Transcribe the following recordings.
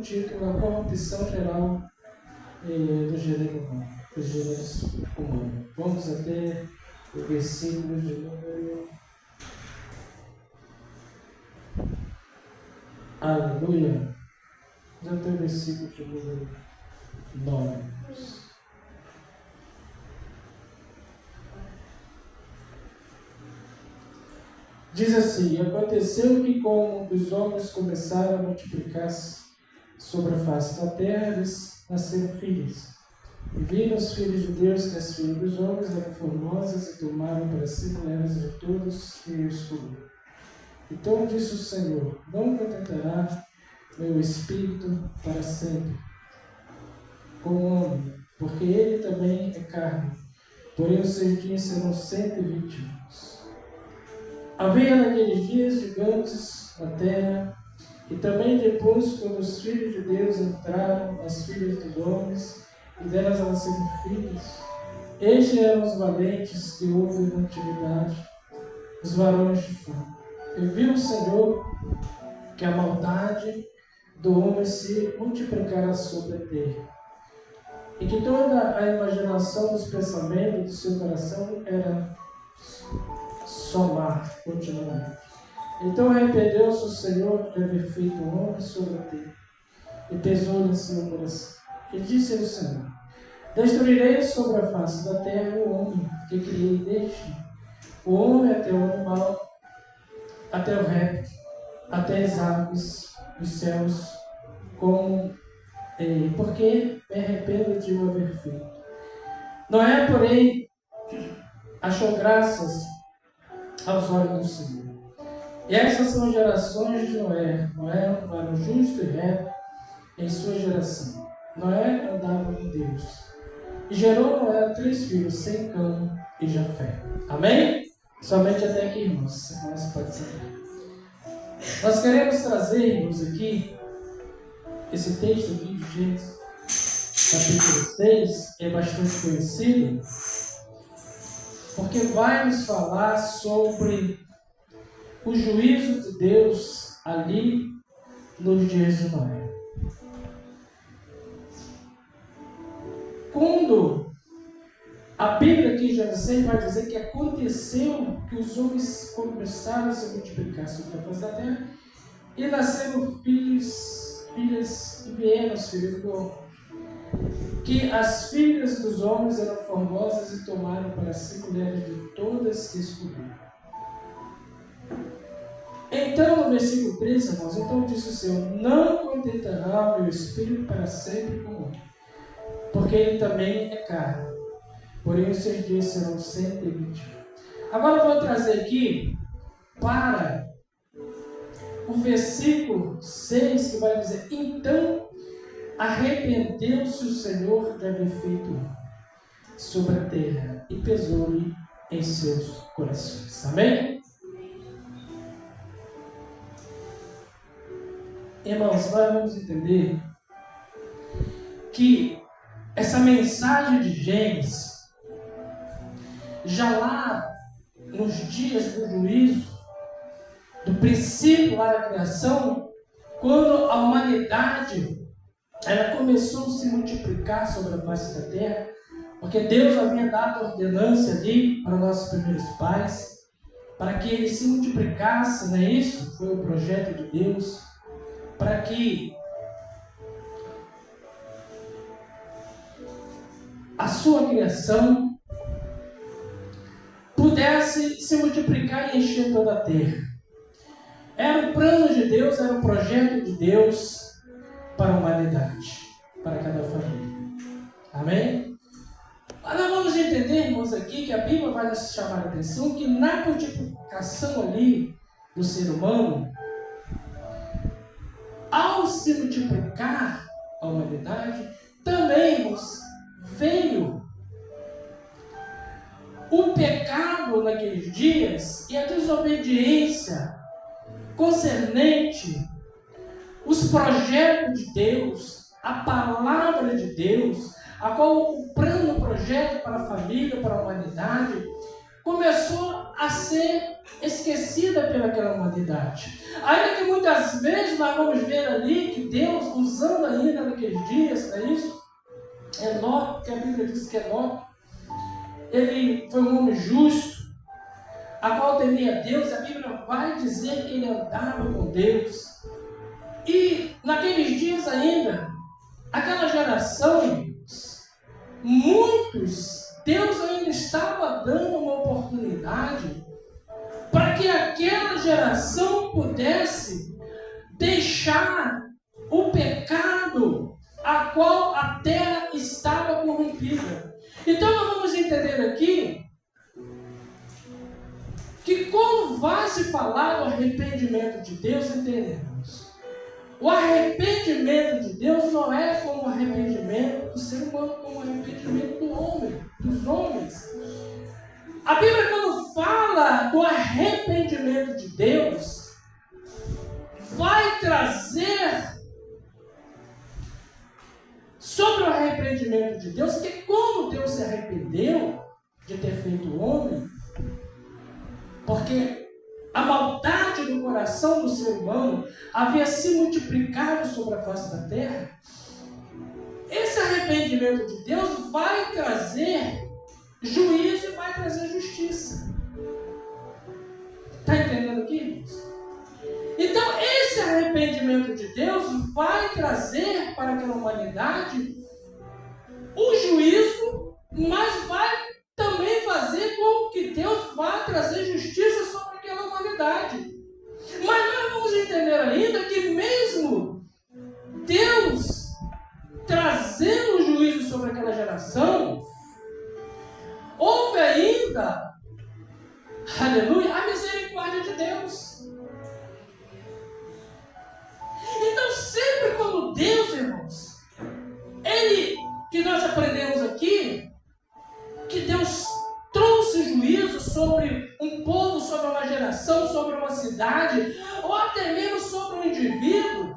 título A Corrupção Geral do Gênero Humano, dos gêneros humanos. Vamos até o versículo de número... Aleluia! Vamos até o versículo de número 9. Diz assim: aconteceu que, como os homens começaram a multiplicar-se sobre a face da terra, lhes nasceram filhos. E viram os filhos de Deus que as filhas dos homens eram formosas e tomaram para si mulheres de todos que os escolheram. Então disse o Senhor: não contentará meu espírito para sempre com o homem, porque ele também é carne, porém os seus dias serão 120 anos. Havia naqueles dias gigantes na terra, e também depois, quando os filhos de Deus entraram nas filhas dos homens, e delas nasceram filhos, estes eram os valentes que houve na antiguidade, os varões de fama. E viu o Senhor que a maldade do homem se multiplicara sobre a terra, e que toda a imaginação dos pensamentos do seu coração era somar continuamente. Então arrependeu-se o Senhor de haver feito o homem sobre a terra, e pesou-lhe em seu coração. E disse ao Senhor: destruirei sobre a face da terra o homem que criei desde o homem até o animal, até o réptil, até as aves dos céus, porque me arrependo de o haver feito. Noé, porém, achou graças aos olhos do Senhor. E essas são as gerações de Noé. Noé era justo e reto em sua geração. Noé andava com Deus. E gerou Noé 3 filhos, Sem, Cão e Jafé. Amém? Somente até aqui, irmãos. Irmãos, pode ser. Nós queremos trazer, irmãos, aqui esse texto aqui de Gênesis, capítulo 6, é bastante conhecido, porque vai nos falar sobre o juízo de Deus ali nos dias de Noé. Quando a Bíblia aqui em Gênesis 6 vai dizer que aconteceu que os homens começaram a se multiplicar sobre a face da terra e nasceram filhos, filhas, e vieram os filhos do homem. Que as filhas dos homens eram formosas e tomaram para si mulheres de todas que escolheram. Então, no versículo 13, irmãos, então disse o Senhor: não contentará o meu espírito para sempre com o homem, porque ele também é carne, porém os seus dias serão 120. Agora eu vou trazer aqui para o versículo 6, que vai dizer: então arrependeu-se o Senhor de haver feito sobre a terra e pesou-lhe em seus corações. Amém? Irmãos, nós vamos entender que essa mensagem de Gênesis, já lá nos dias do juízo, do princípio lá da criação, quando a humanidade ela começou a se multiplicar sobre a face da terra, porque Deus havia dado ordenância ali para nossos primeiros pais, para que eles se multiplicassem, não é isso? Foi o projeto de Deus, para que a sua criação pudesse se multiplicar e encher toda a terra. Era o plano de Deus, era o projeto de Deus para a humanidade, para cada família. Amém? Mas nós vamos entender, irmãos, aqui que a Bíblia vai nos chamar a atenção que na multiplicação ali do ser humano, ao se multiplicar a humanidade, também, irmãos, veio o pecado naqueles dias e a desobediência concernente os projetos de Deus, a palavra de Deus, a qual o plano, o projeto para a família, para a humanidade, começou a ser esquecida pelaquela humanidade. Ainda que muitas vezes nós vamos ver ali que Deus, usando ainda naqueles dias, não é isso? Enoque, que a Bíblia diz que Enoque, ele foi um homem justo, a qual temia a Deus. A Bíblia vai dizer que ele andava com Deus. E naqueles dias ainda, aquela geração, muitos, Deus ainda estava dando uma oportunidade para que aquela geração pudesse deixar o pecado a qual a terra estava corrompida. Então nós vamos entender aqui que quando vai se falar do arrependimento de Deus, entendemos. O arrependimento de Deus não é como o arrependimento do ser humano, como o arrependimento do homem, dos homens. A Bíblia, quando fala do arrependimento de Deus, vai trazer sobre o arrependimento de Deus, que como Deus se arrependeu de ter feito o homem, porque a maldade do coração do ser humano havia se multiplicado sobre a face da terra. Esse arrependimento de Deus vai trazer juízo e vai trazer justiça. Está entendendo aqui? Então, esse arrependimento de Deus vai trazer para aquela humanidade o juízo, mas vai também fazer com que Deus vá trazer justiça sobre aquela humanidade. Mas nós vamos entender ainda que mesmo Deus trazendo o juízo sobre aquela geração, houve ainda, aleluia, a misericórdia de Deus. Então sempre quando Deus, irmãos, que nós aprendemos aqui, que Deus trouxe juízo sobre um povo, sobre uma geração, sobre uma cidade, ou até mesmo sobre um indivíduo,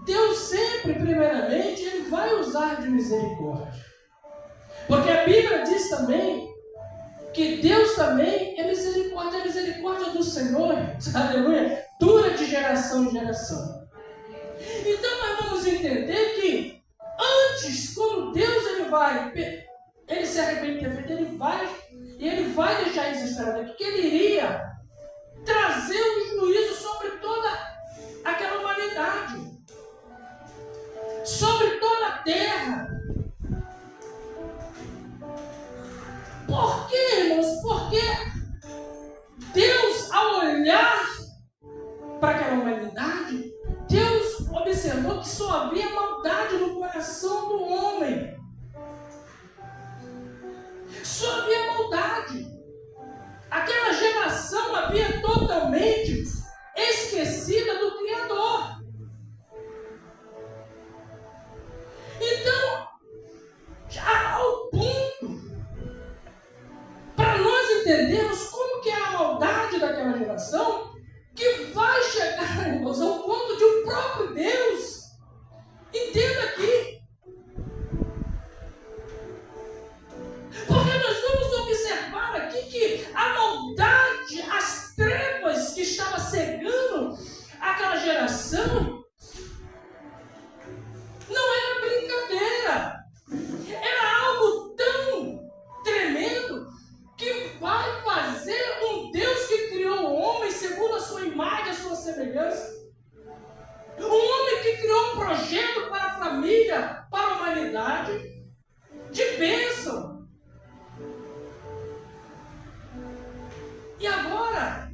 Deus sempre, primeiramente, Ele vai usar de misericórdia. Porque a Bíblia diz também que Deus também é misericórdia. A misericórdia do Senhor, aleluia, dura de geração em geração. Então nós vamos entender que antes, quando Deus ele se arrepende de ter feito, ele vai deixar registrado aqui que ele iria trazer um juízo sobre toda aquela humanidade, sobre toda a terra. Por quê, irmãos? Porque Deus, ao olhar para aquela humanidade, Deus observou que só havia maldade no coração do homem. Só havia maldade. Aquela geração havia totalmente esquecida do Criador. Então, já ao ponto, para nós entendermos como que é a maldade daquela geração, que vai chegar, irmãos, ao ponto de o próprio Deus, entenda aqui, porque nós vamos observar aqui que a maldade, as trevas que estava cegando aquela geração, não era brincadeira, era algo tão tremendo que vai fazer um Deus que criou o homem segundo a sua imagem, a sua semelhança. Um homem que criou um projeto para a família, para a humanidade, de bênção. E agora,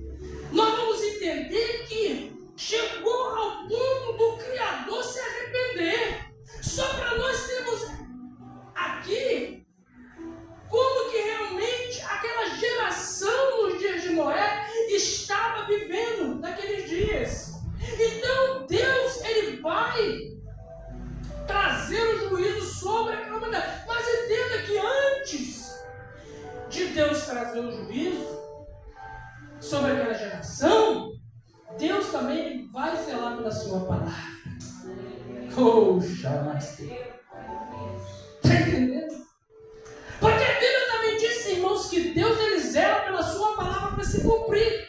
nós vamos entender que chegou ao ponto do Criador se arrepender. Só para nós termos aqui como que realmente aquela geração nos dias de Noé estava vivendo naqueles dias. Então Deus, Ele vai trazer o juízo sobre aquela humanidade. Mas entenda que antes de Deus trazer o juízo sobre aquela geração, Deus também vai zelar pela sua palavra. Está entendendo? Porque a Bíblia também diz, irmãos, que Deus ele zela pela sua palavra para se cumprir.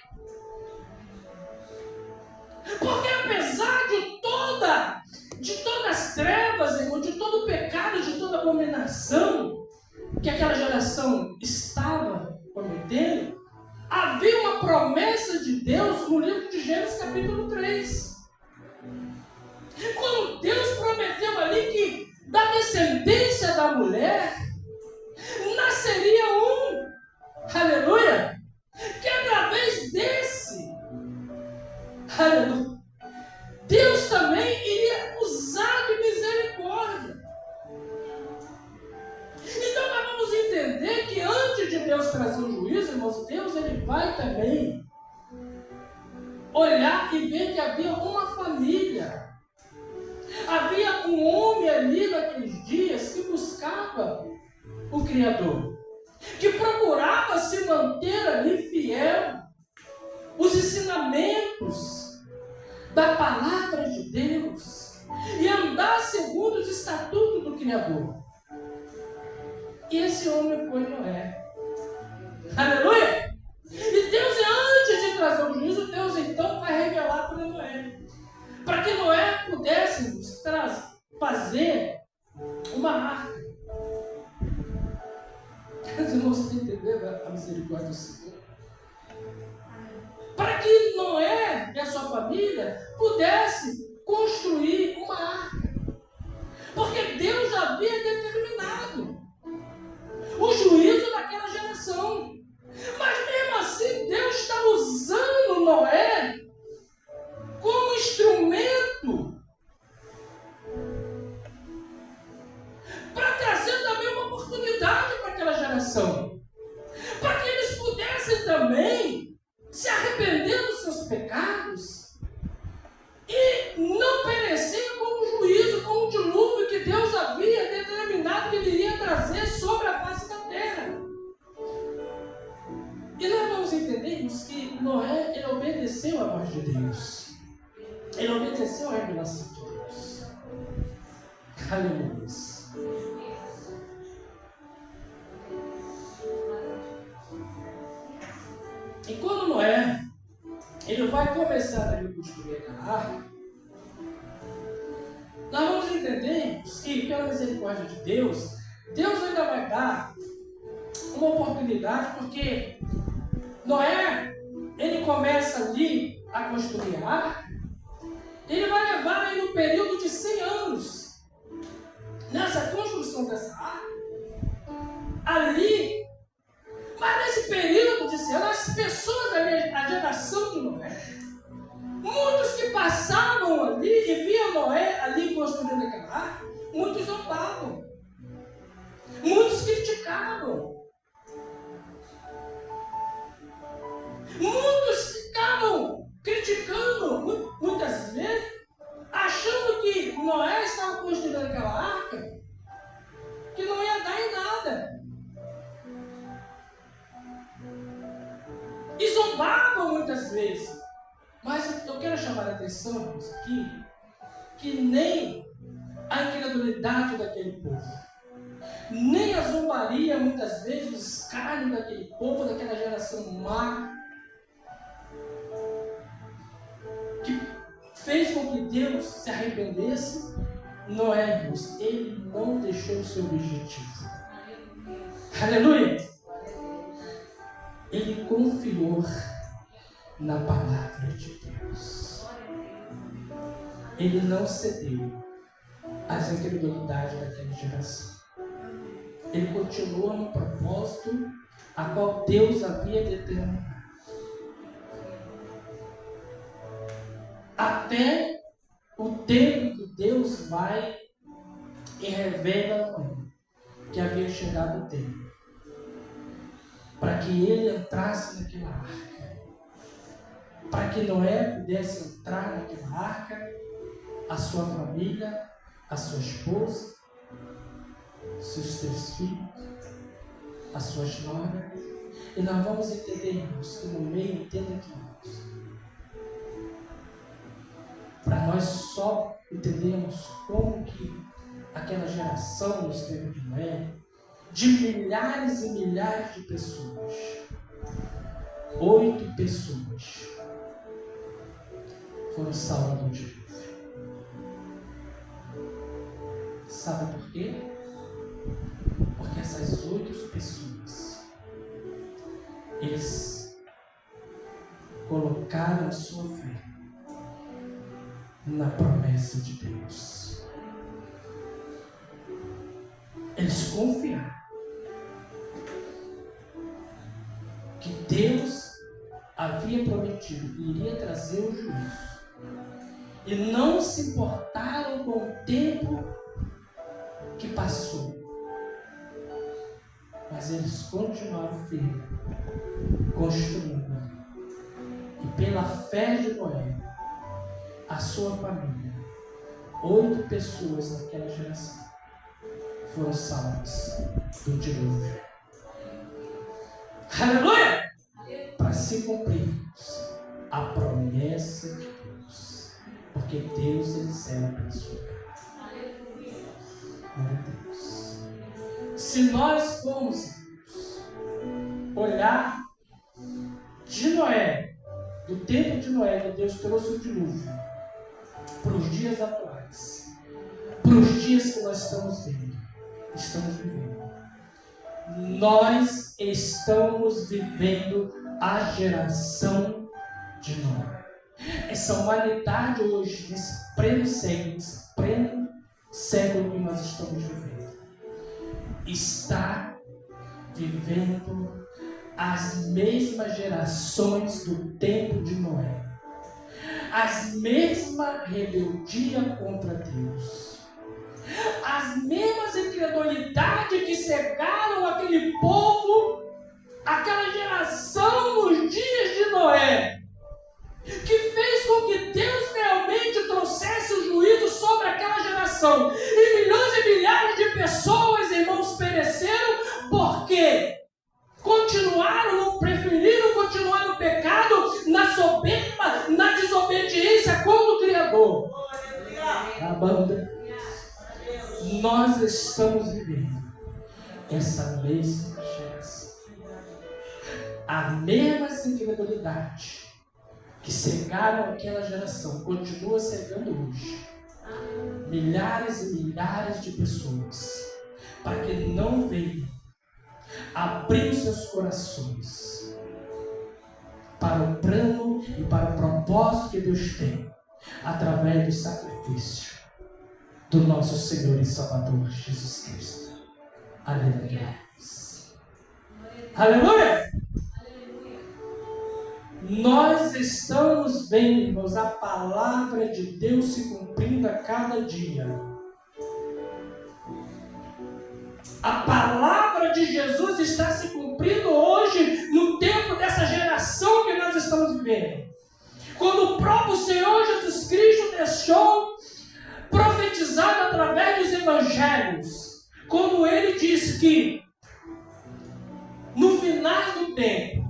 Porque apesar de todas as que aquela geração estava cometendo, havia uma promessa de Deus no livro de Gênesis capítulo 3. Quando Deus prometeu ali que da descendência da mulher nasceria aleluia, que através desse, aleluia, Deus também iria usar de misericórdia. Então nós vamos entender que antes de Deus trazer o juízo, irmãos, Deus ele vai também olhar e ver que havia uma família. Havia um homem ali naqueles dias que buscava o Criador, que procurava se manter ali fiel, os ensinamentos da palavra de Deus e andar segundo os estatutos do Criador. E esse homem foi Noé. Aleluia! E Deus, antes de trazer o juízo, Deus então vai revelar para Noé, para que Noé pudesse fazer uma arca. Os irmãos estão entendendo a misericórdia do Senhor? Para que Noé e a sua família pudessem construir uma arca. Porque Deus já havia determinado o juízo daquela geração. Mas mesmo assim, Deus está usando Noé como instrumento para trazer também uma oportunidade para aquela geração, para que eles pudessem também se arrepender dos seus pecados e não perecer com o juízo, com o dilúvio que Deus havia determinado que ele iria trazer sobre a face da terra. E nós vamos entendermos que Noé, ele obedeceu a voz de Deus. Ele obedeceu a revelação de Deus. Aleluia. E quando Noé, ele vai começar a construir aquela arca, nós vamos entender que, pela misericórdia de Deus, Deus ainda vai dar uma oportunidade, porque Noé, ele começa ali a construir a arca, ele vai levar aí um período de 100 anos nessa construção dessa arca, ali. Mas nesse período de 100 anos, as pessoas ali, a geração de Noé, muitos que passavam ali e viam Noé ali construindo aquela arca, muitos zombavam, muitos criticavam, muitos ficavam criticando, muitas vezes, achando que Noé estava construindo aquela arca, que não ia dar em nada. E zombavam muitas vezes. Mas eu quero chamar a atenção, irmãos, aqui, que nem a incredulidade daquele povo, nem a zombaria, muitas vezes, o escárnio daquele povo, daquela geração má, que fez com que Deus se arrependesse, Noé, irmãos, ele não deixou o seu objetivo. Aleluia! Ele confiou na palavra de Deus. Ele não cedeu às incredulidades daquela geração. Ele continuou no propósito a qual Deus havia determinado. Até o tempo que Deus vai e revela a Noé que havia chegado o tempo para que ele entrasse naquela arca, para que Noé pudesse entrar naquela arca, a sua família, a sua esposa, seus 3 filhos, as suas noras. E nós vamos entender, irmãos, que no meio, entenda aqui, irmãos, para nós só entendermos como que aquela geração nos tempos de Noé, de milhares e milhares de pessoas, 8 pessoas foram salvas do dilúvio. Sabe por quê? Porque essas 8 pessoas, eles colocaram a sua fé na promessa de Deus. Eles confiaram que Deus havia prometido e iria trazer o juízo. E não se importaram com o tempo que passou. Mas eles continuaram firmes, construindo. E pela fé de Noé, a sua família, 8 pessoas naquela geração foram salvas do dilúvio. Aleluia! Para se cumprir a promessa de Deus. Porque Deus, ele zela pela sua casa. Glória a Deus. Se nós formos olhar de Noé, do tempo de Noé, que Deus trouxe o dilúvio, para os dias atuais, para os dias que nós estamos vivendo, nós estamos vivendo a geração de Noé. Essa humanidade hoje, nesse pleno século que nós estamos vivendo, está vivendo as mesmas gerações do tempo de Noé. As mesmas rebeldia contra Deus. As mesmas incredulidades que cegaram aquele povo, aquela geração nos dias de Noé, que fez com que Deus realmente trouxesse o juízo sobre aquela geração. E milhões e milhares de pessoas, irmãos, pereceram porque preferiram continuar no pecado, na soberba, na desobediência contra o Criador. Nós estamos vivendo essa mesma geração. A mesma incredulidade que cegaram aquela geração continua cegando hoje milhares e milhares de pessoas, para que não venham abrir seus corações para o plano e para o propósito que Deus tem através do sacrifício do nosso Senhor e Salvador Jesus Cristo. Aleluia. Aleluia. Nós estamos vendo, irmãos, a palavra de Deus se cumprindo a cada dia. A palavra de Jesus está se cumprindo hoje, no tempo dessa geração que nós estamos vivendo. Quando o próprio Senhor Jesus Cristo deixou profetizado através dos evangelhos, como ele disse que no final do tempo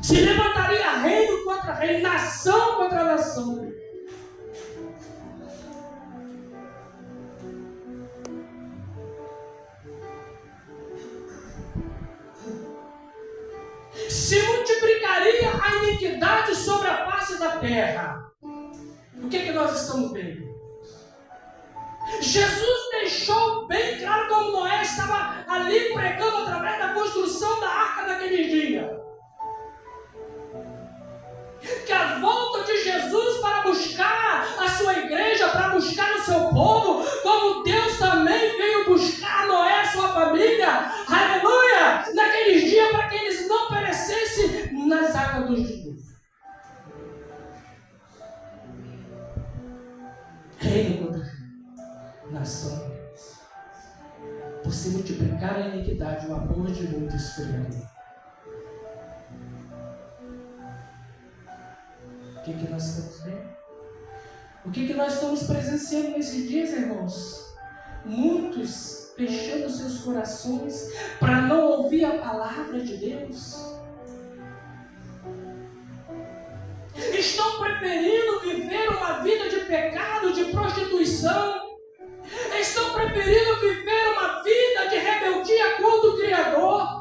se levantaria reino contra reino, nação contra nação. Se multiplicaria a iniquidade sobre a face da terra. O que nós estamos vendo? Jesus deixou bem claro como Noé estava ali pregando através da construção da arca naquele dia. Que a volta de Jesus para buscar a sua igreja, para buscar o seu povo, como Deus também veio buscar Noé e a sua família, aleluia, naqueles dias, para que eles não perecessem nas águas do dilúvio. Reino contra reino, nação. Por se multiplicar a iniquidade, o amor de muitos esfriaria. O que nós estamos vendo? O que nós estamos presenciando nesses dias, irmãos? Muitos fechando seus corações para não ouvir a palavra de Deus. Estão preferindo viver uma vida de pecado, de prostituição. Estão preferindo viver uma vida de rebeldia contra o Criador.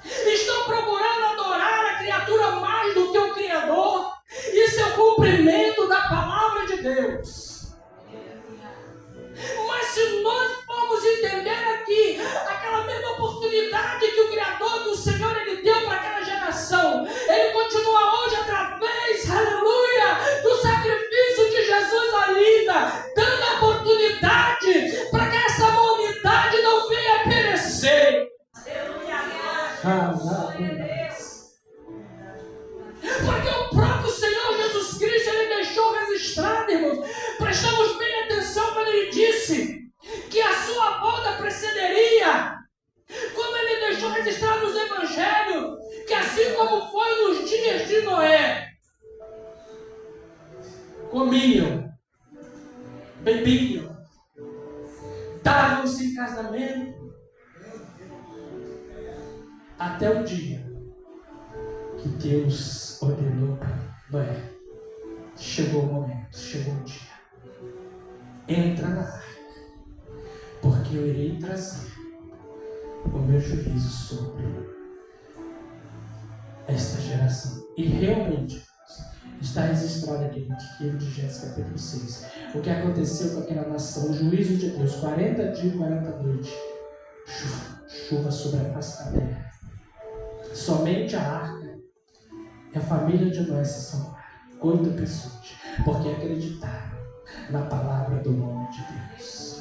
Estão procurando adorar a criatura mais do que o Criador. Deus. Mas se nós formos entender aqui aquela mesma oportunidade que o Criador, que o Senhor, Ele deu para aquela geração, Ele continua hoje através, aleluia, do sacrifício de Jesus ainda, dando a oportunidade para que essa humanidade não venha a perecer. Porque o próprio Senhor Jesus Cristo, Ele deixou registrado, irmãos. Prestamos bem atenção quando Ele disse que a sua volta precederia. Como Ele deixou registrado nos Evangelhos, que assim como foi nos dias de Noé, comiam, bebiam, davam-se em casamento, até o dia que Deus ordenou para Noé. Chegou o momento, chegou o dia. Entra na arca, porque eu irei trazer o meu juízo sobre esta geração. E realmente está registrado aqui no livro de Gênesis capítulo 6 o que aconteceu com aquela nação, o juízo de Deus, 40 dias e 40 noites, chuva sobre a face da terra. Somente a arca e a família de Noé se salvaram, 8 pessoas, porque acreditaram na palavra do nome de Deus.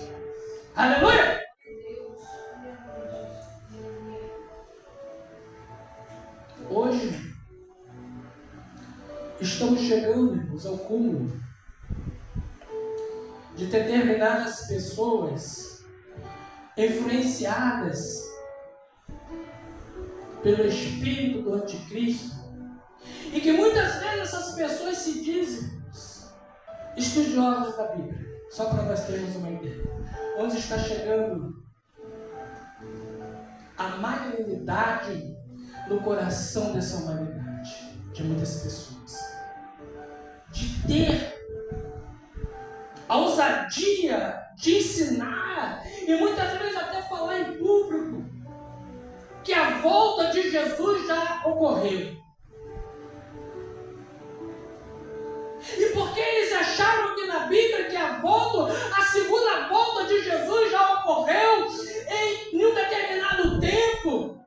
Aleluia! Hoje estamos chegando, irmãos, ao cúmulo de determinadas pessoas influenciadas pelo espírito do anticristo, e que muitas vezes essas pessoas se dizem estudiosos da Bíblia, só para nós termos uma ideia. Onde está chegando a malignidade no coração dessa humanidade, de muitas pessoas, de ter a ousadia de ensinar e muitas vezes até falar em público que a volta de Jesus já ocorreu. E porque eles acharam que na Bíblia que a segunda volta de Jesus já ocorreu em um determinado tempo,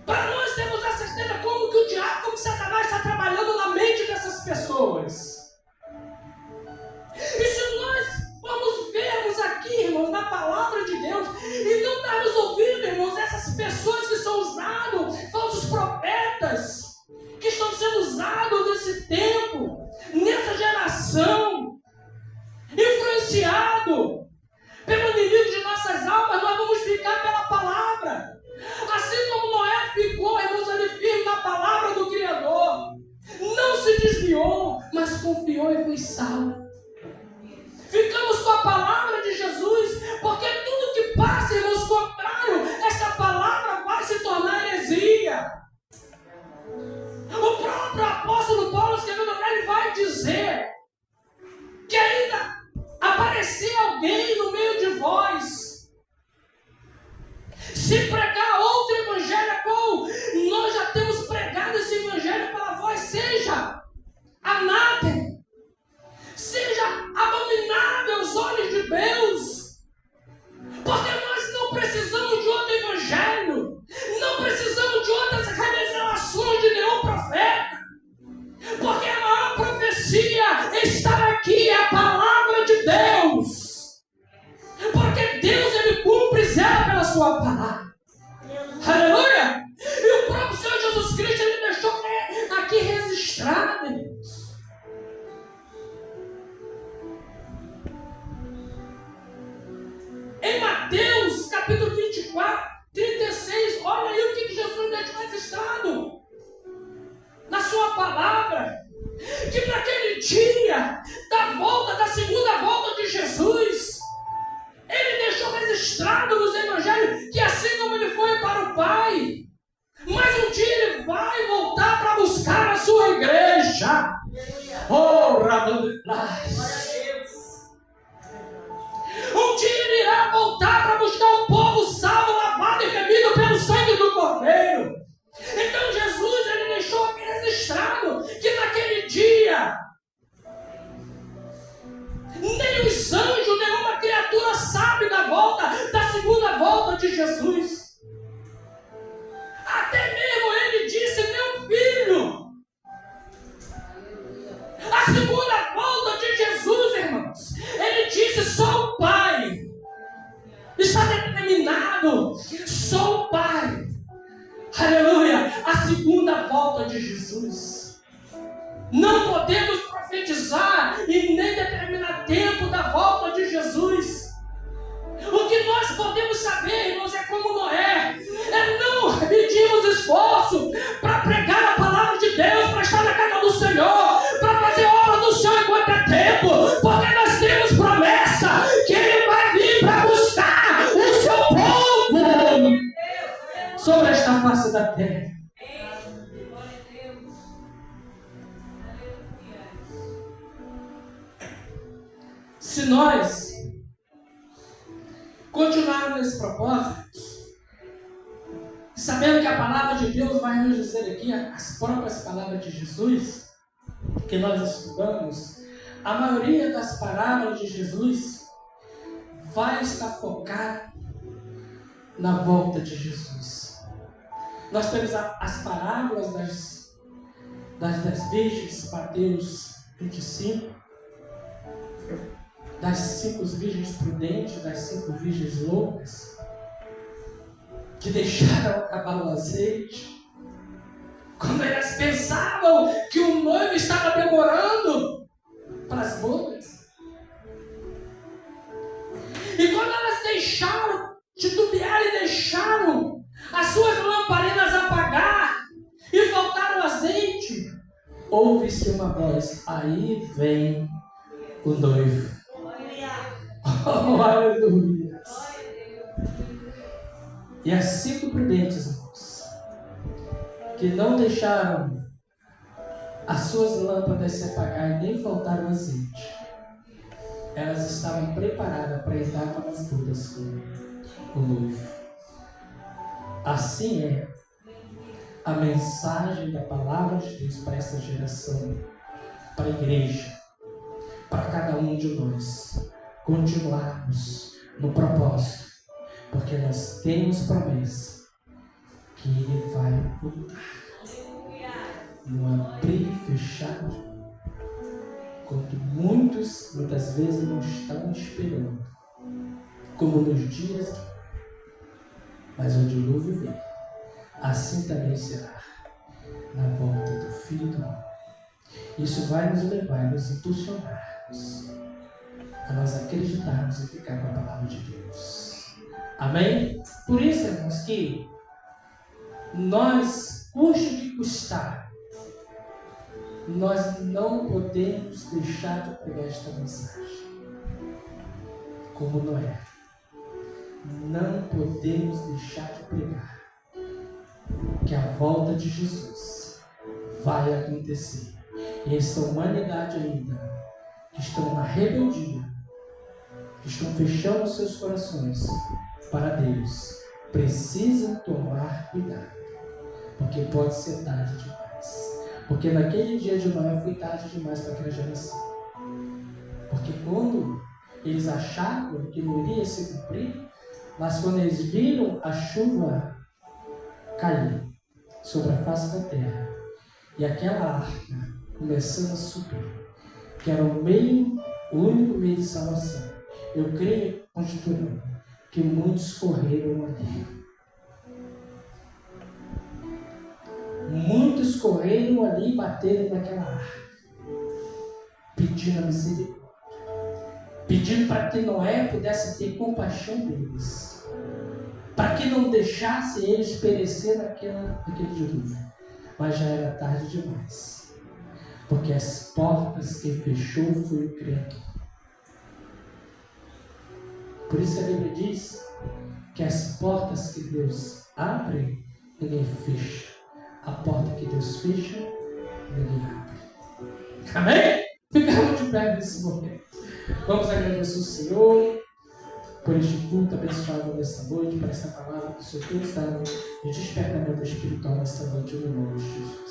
para nós termos a certeza como que o diabo, como que Satanás está trabalhando na mente dessas pessoas. E se nós vamos vermos aqui, irmãos, na palavra de Deus, e não estarmos ouvindo, irmãos, essas pessoas que são usadas, falsos profetas, que estão sendo usados nesse tempo, nessa geração, influenciado pelo inimigo de nossas almas, nós vamos ficar pela palavra. Assim como Noé ficou, irmãos, ali firme na palavra do Criador, não se desviou, mas confiou e foi salvo. Ficamos com a palavra de Jesus, porque tudo que passa, irmãos, contrário, essa palavra vai se tornar heresia. O próprio apóstolo Paulo, escrevendo, ele vai dizer que ainda aparecer alguém no meio de vós, se pregar outro evangelho, qual nós já temos pregado esse evangelho para vós, seja anátema, seja abominável aos olhos de Deus, porque nós não precisamos de outro evangelho, não precisamos de outras revelações de nenhum profeta, porque a maior profecia está aqui, é a palavra de Deus, porque Deus, Ele cumpre e zela pela sua palavra. Aleluia! E o próprio Senhor Jesus Cristo, Ele deixou aqui registrado, irmãos. Em Mateus, capítulo 24, 36, olha aí o que Jesus deixou registrado na sua palavra, que naquele dia da segunda volta de Jesus, Ele deixou registrado nos evangelhos que assim como Ele foi para o Pai, mas um dia Ele vai voltar para buscar a sua igreja. Oh, um dia Ele irá voltar para buscar um povo salvo, lavado e remido pelo sangue do Cordeiro. Então Jesus, Ele deixou aqui registrado que naquele dia de Jesus. Até mesmo ele disse: meu filho. A segunda volta de Jesus, irmãos, ele disse: sou o Pai. Está determinado, sou o Pai. Aleluia. A segunda volta de Jesus. Não podemos profetizar e nem determinar tempo da volta de Jesus. O que nós podemos saber, irmãos, é como Noé. É não medirmos esforço para pregar a palavra de Deus, para estar na casa do Senhor, para fazer a obra do Senhor enquanto é tempo, porque nós temos promessa que Ele vai vir para buscar o seu povo sobre esta face da terra. Se nós continuarmos nesse propósito, sabendo que a palavra de Deus vai nos dizer aqui, as próprias palavras de Jesus, que nós estudamos, a maioria das parábolas de Jesus vai estar focada na volta de Jesus. Nós temos as parábolas das virgens, Mateus 25, das 5 virgens prudentes, das 5 virgens loucas, que deixaram acabar o azeite, quando elas pensavam que o noivo estava demorando para as bodas. E quando elas deixaram, titubearam e deixaram as suas lamparinas apagar e faltaram azeite, ouve-se uma voz: aí vem o noivo. Oh, aleluia. E as 5 prudentes, irmãos, que não deixaram as suas lâmpadas se apagar e nem faltaram azeite, elas estavam preparadas para entrar para as bodas com o noivo. Assim é a mensagem da palavra de Deus para essa geração, para a igreja, para cada um de nós continuarmos no propósito, porque nós temos promessa que Ele vai voltar no abrir e fechar, quando muitas vezes não estão esperando, como nos dias de... mas o dilúvio vem. Assim também será na volta do Filho do Homem. Isso vai nos levar, nos impulsionarmos a nós acreditarmos e ficar com a palavra de Deus. Amém? Por isso, irmãos, que nós, custe o que custar, nós não podemos deixar de pregar esta mensagem. Como Noé, não podemos deixar de pregar que a volta de Jesus vai acontecer. E essa humanidade ainda, que estão na rebeldia, que estão fechando seus corações para Deus, precisam tomar cuidado, porque pode ser tarde demais. Porque naquele dia de Noé foi tarde demais para aquela geração. Porque quando eles achavam que não iria se cumprir, mas quando eles viram a chuva cair sobre a face da terra e aquela arca começando a subir, que era o único meio de salvação, eu creio, conjecturando, que muitos correram ali. Muitos correram ali e bateram naquela arca, pedindo a misericórdia, pedindo para que Noé pudesse ter compaixão deles, para que não deixasse eles perecer naquele dilúvio. Mas já era tarde demais, porque as portas que fechou foi o Criador. Por isso a Bíblia diz que as portas que Deus abre, ninguém fecha. A porta que Deus fecha, ninguém abre. Amém? Ficamos de pé nesse momento. Vamos agradecer o Senhor por este culto abençoado nesta noite, por essa palavra que o Senhor tem dado de despertamento espiritual nesta noite, no nome de Jesus.